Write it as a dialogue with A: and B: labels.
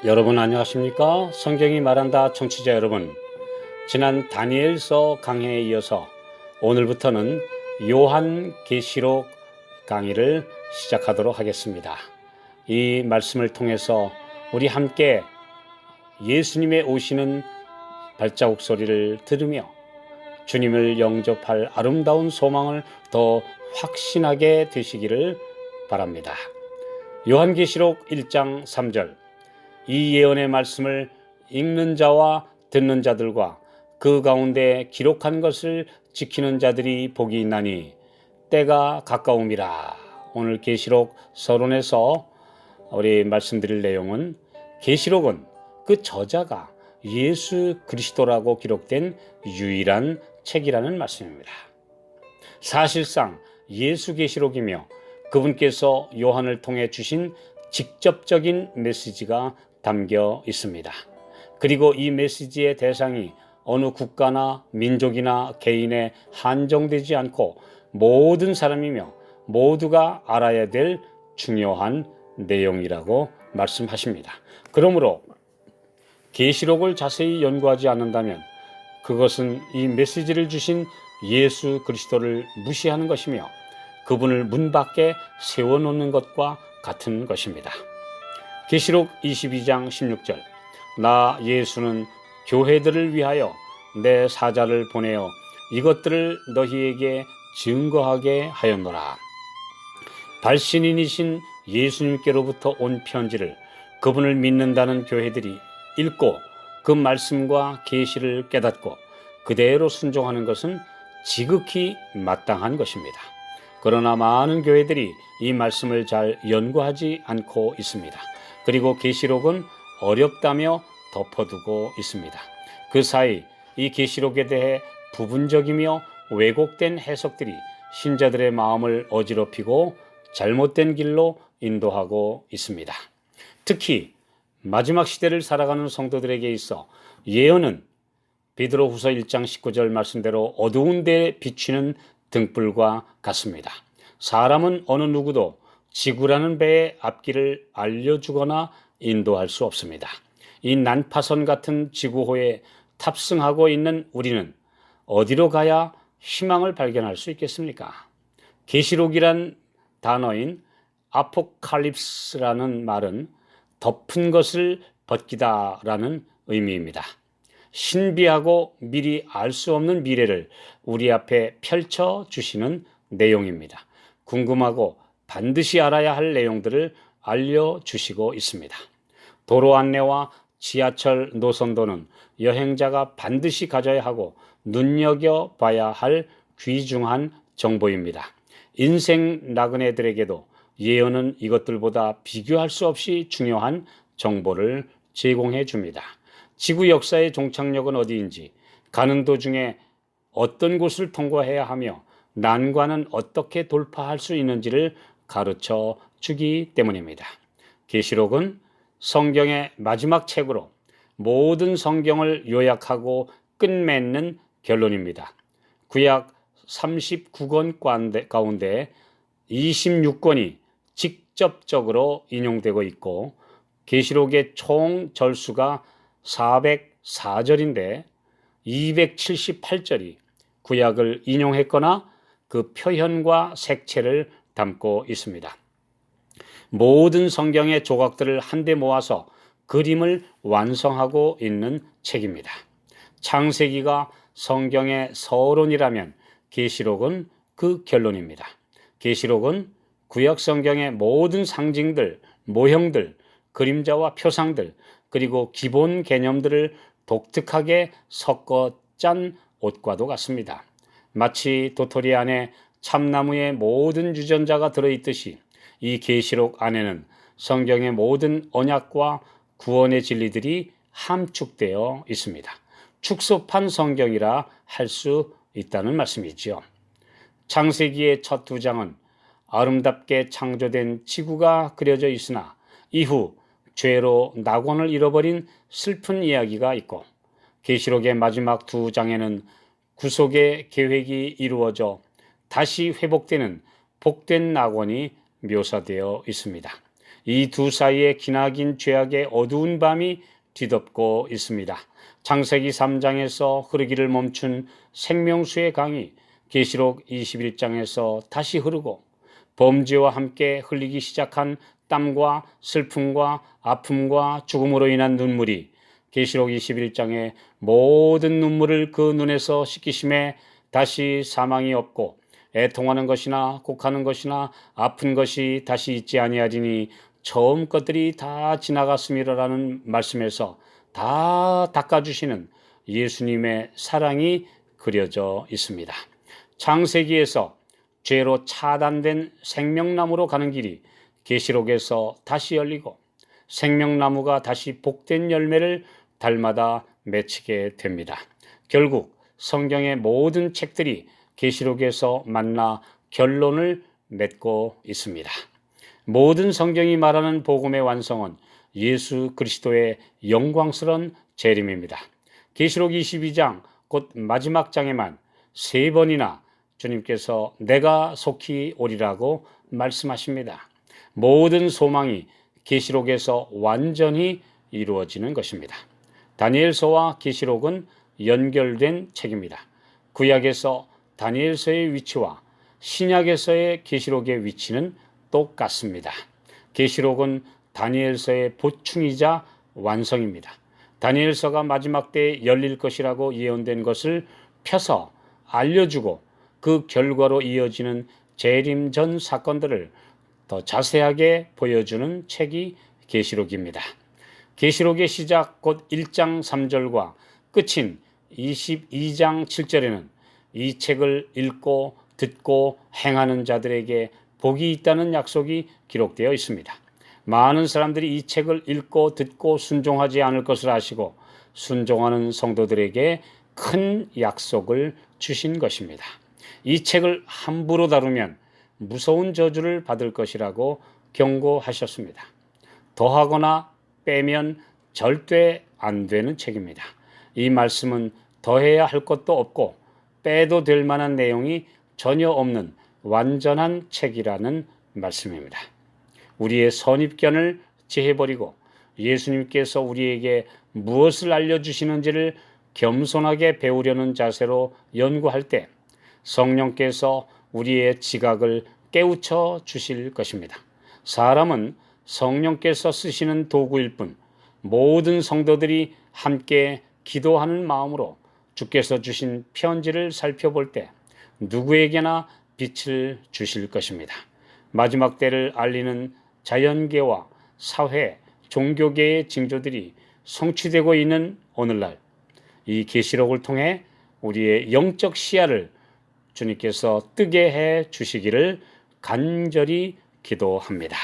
A: 여러분 안녕하십니까? 성경이 말한다 청취자 여러분. 지난 다니엘서 강해에 이어서 오늘부터는 요한계시록 강의를 시작하도록 하겠습니다. 이 말씀을 통해서 우리 함께 예수님의 오시는 발자국 소리를 들으며 주님을 영접할 아름다운 소망을 더 확신하게 되시기를 바랍니다. 요한계시록 1장 3절, 이 예언의 말씀을 읽는 자와 듣는 자들과 그 가운데 기록한 것을 지키는 자들이 복이 있나니 때가 가까움이라. 오늘 계시록 서론에서 우리 말씀드릴 내용은, 계시록은 그 저자가 예수 그리스도라고 기록된 유일한 책이라는 말씀입니다. 사실상 예수 계시록이며 그분께서 요한을 통해 주신 직접적인 메시지가 담겨 있습니다. 그리고 이 메시지의 대상이 어느 국가나 민족이나 개인에 한정되지 않고 모든 사람이며 모두가 알아야 될 중요한 내용이라고 말씀하십니다. 그러므로 계시록을 자세히 연구하지 않는다면 그것은 이 메시지를 주신 예수 그리스도를 무시하는 것이며 그분을 문 밖에 세워놓는 것과 같은 것입니다. 계시록 22장 16절, 나 예수는 교회들을 위하여 내 사자를 보내어 이것들을 너희에게 증거하게 하였노라. 발신인이신 예수님께로부터 온 편지를 그분을 믿는다는 교회들이 읽고 그 말씀과 계시를 깨닫고 그대로 순종하는 것은 지극히 마땅한 것입니다. 그러나 많은 교회들이 이 말씀을 잘 연구하지 않고 있습니다. 그리고 계시록은 어렵다며 덮어두고 있습니다. 그 사이 이 계시록에 대해 부분적이며 왜곡된 해석들이 신자들의 마음을 어지럽히고 잘못된 길로 인도하고 있습니다. 특히 마지막 시대를 살아가는 성도들에게 있어 예언은 베드로후서 1장 19절 말씀대로 어두운 데에 비추는 등불과 같습니다. 사람은 어느 누구도 지구라는 배의 앞길을 알려주거나 인도할 수 없습니다. 이 난파선 같은 지구호에 탑승하고 있는 우리는 어디로 가야 희망을 발견할 수 있겠습니까? 계시록이란 단어인 아포칼립스라는 말은 덮은 것을 벗기다라는 의미입니다. 신비하고 미리 알 수 없는 미래를 우리 앞에 펼쳐 주시는 내용입니다. 궁금하고 반드시 알아야 할 내용들을 알려주시고 있습니다. 도로 안내와 지하철 노선도는 여행자가 반드시 가져야 하고 눈여겨봐야 할 귀중한 정보입니다. 인생 나그네들에게도 예언은 이것들보다 비교할 수 없이 중요한 정보를 제공해 줍니다. 지구 역사의 종착역은 어디인지, 가는 도중에 어떤 곳을 통과해야 하며 난관은 어떻게 돌파할 수 있는지를 가르쳐 주기 때문입니다. 계시록은 성경의 마지막 책으로 모든 성경을 요약하고 끝맺는 결론입니다. 구약 39권 가운데 26권이 직접적으로 인용되고 있고 계시록의 총 절수가 404절인데 278절이 구약을 인용했거나 그 표현과 색채를 담고 있습니다. 모든 성경의 조각들을 한데 모아서 그림을 완성하고 있는 책입니다. 창세기가 성경의 서론이라면 계시록은 그 결론입니다. 계시록은 구약 성경의 모든 상징들, 모형들, 그림자와 표상들, 그리고 기본 개념들을 독특하게 섞어 짠 옷과도 같습니다. 마치 도토리 안에 참나무의 모든 유전자가 들어있듯이 이 계시록 안에는 성경의 모든 언약과 구원의 진리들이 함축되어 있습니다. 축소판 성경이라 할 수 있다는 말씀이지요. 창세기의 첫 두 장은 아름답게 창조된 지구가 그려져 있으나 이후 죄로 낙원을 잃어버린 슬픈 이야기가 있고, 계시록의 마지막 두 장에는 구속의 계획이 이루어져 다시 회복되는 복된 낙원이 묘사되어 있습니다. 이 두 사이에 기나긴 죄악의 어두운 밤이 뒤덮고 있습니다. 창세기 3장에서 흐르기를 멈춘 생명수의 강이 계시록 21장에서 다시 흐르고 범죄와 함께 흘리기 시작한 땀과 슬픔과 아픔과 죽음으로 인한 눈물이 계시록 21장의 모든 눈물을 그 눈에서 씻기심에 다시 사망이 없고 애통하는 것이나 곡하는 것이나 아픈 것이 다시 있지 아니하리니 처음 것들이 다 지나갔음이라는 말씀에서 다 닦아주시는 예수님의 사랑이 그려져 있습니다. 창세기에서 죄로 차단된 생명나무로 가는 길이 계시록에서 다시 열리고 생명나무가 다시 복된 열매를 달마다 맺히게 됩니다. 결국 성경의 모든 책들이 계시록에서 만나 결론을 맺고 있습니다. 모든 성경이 말하는 복음의 완성은 예수 그리스도의 영광스러운 재림입니다. 계시록 22장 곧 마지막 장에만 3번이나 주님께서 내가 속히 오리라고 말씀하십니다. 모든 소망이 계시록에서 완전히 이루어지는 것입니다. 다니엘서와 계시록은 연결된 책입니다. 구약에서 다니엘서의 위치와 신약에서의 계시록의 위치는 똑같습니다. 계시록은 다니엘서의 보충이자 완성입니다. 다니엘서가 마지막 때에 열릴 것이라고 예언된 것을 펴서 알려주고 그 결과로 이어지는 재림 전 사건들을 더 자세하게 보여주는 책이 계시록입니다. 계시록의 시작 곧 1장 3절과 끝인 22장 7절에는 이 책을 읽고 듣고 행하는 자들에게 복이 있다는 약속이 기록되어 있습니다. 많은 사람들이 이 책을 읽고 듣고 순종하지 않을 것을 아시고 순종하는 성도들에게 큰 약속을 주신 것입니다. 이 책을 함부로 다루면 무서운 저주를 받을 것이라고 경고하셨습니다. 더하거나 빼면 절대 안 되는 책입니다. 이 말씀은 더해야 할 것도 없고 빼도 될 만한 내용이 전혀 없는 완전한 책이라는 말씀입니다. 우리의 선입견을 제해버리고 예수님께서 우리에게 무엇을 알려주시는지를 겸손하게 배우려는 자세로 연구할 때 성령께서 우리의 지각을 깨우쳐 주실 것입니다. 사람은 성령께서 쓰시는 도구일 뿐 모든 성도들이 함께 기도하는 마음으로 주께서 주신 편지를 살펴볼 때 누구에게나 빛을 주실 것입니다. 마지막 때를 알리는 자연계와 사회, 종교계의 징조들이 성취되고 있는 오늘날 이 계시록을 통해 우리의 영적 시야를 주님께서 뜨게 해 주시기를 간절히 기도합니다.